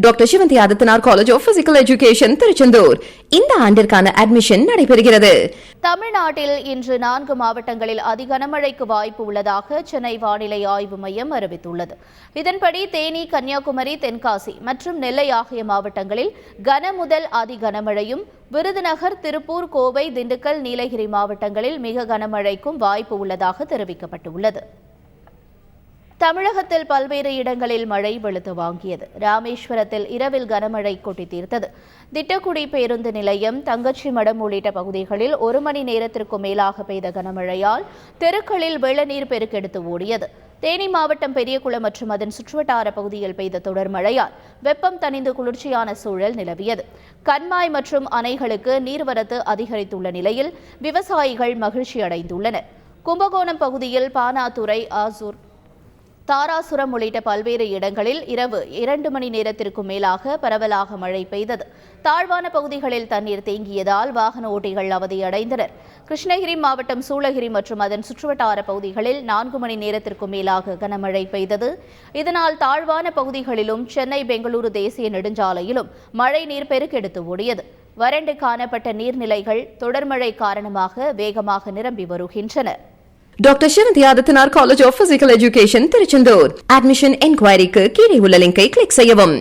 Doctor Sivanthi Adithanar college of physical education Tiruchendur இந்த ஆண்டிற்கான admission நடைபெறுகிறது. தமிழ்நாட்டில் இன்று 4 மாவட்டங்களில் அதி கனமழைக்கு வாய்ப்பு உள்ளதாக சென்னை வானிலை ஆய்வு மையம் அறிவித்துள்ளது. இதன்படி தேனி, கன்னியாகுமரி, தென்காசி மற்றும் நெல்லை ஆகிய மாவட்டங்களில் கன முதல் அதி கனமழையும், விருதுநகர், திருப்பூர், கோவை, திண்டுக்கல், நீலகிரி மாவட்டங்களில் மிக கனமழைக்கும் வாய்ப்பு உள்ளதாக தெரிவிக்கப்பட்டுள்ளது. தமிழகத்தில் பல்வேறு இடங்களில் மழை வெளுத்து வாங்கியது. ராமேஸ்வரத்தில் இரவில் கனமழை கொட்டி தீர்த்தது. திட்டக்குடி பேருந்து நிலையம், தங்கச்சி மடம் உள்ளிட்ட பகுதிகளில் 1 மணி நேரத்திற்கும் மேலாக பெய்த கனமழையால் தெருக்களில் வெள்ளநீர் பெருக்கெடுத்து ஓடியது. தேனி மாவட்டம் பெரியகுளம் மற்றும் அதன் சுற்றுவட்டார பகுதியில் பெய்த தொடர் மழையால் வெப்பம் தணிந்து குளிர்ச்சியான சூழல் நிலவியது. கண்மாய் மற்றும் அணைகளுக்கு நீர்வரத்து அதிகரித்துள்ள நிலையில் விவசாயிகள் மகிழ்ச்சி அடைந்துள்ளனர். கும்பகோணம் பகுதியில் பானாதுரை, ஆசூர், தாராசுரம் உள்ளிட்ட பல்வேறு இடங்களில் இரவு 2 மணி நேரத்திற்கும் மேலாக பரவலாக மழை பெய்தது. தாழ்வான பகுதிகளில் தண்ணீர் தேங்கியதால் வாகன ஓட்டிகள் அவதியடைந்தனர். கிருஷ்ணகிரி மாவட்டம் சூளகிரி மற்றும் அதன் சுற்றுவட்டார பகுதிகளில் 4 மணி நேரத்திற்கும் மேலாக கனமழை பெய்தது. இதனால் தாழ்வான பகுதிகளிலும் சென்னை பெங்களூரு தேசிய நெடுஞ்சாலையிலும் மழை நீர் பெருக்கெடுத்து ஓடியது. வறண்டு காணப்பட்ட நீர்நிலைகள் தொடர்மழை காரணமாக வேகமாக நிரம்பி வருகின்றன. Doctor Sivanthi Adithanar college of physical education Tiruchendur admission என்கொயரிக்கு கீழே உள்ள லிங்கை கிளிக் செய்யவும்.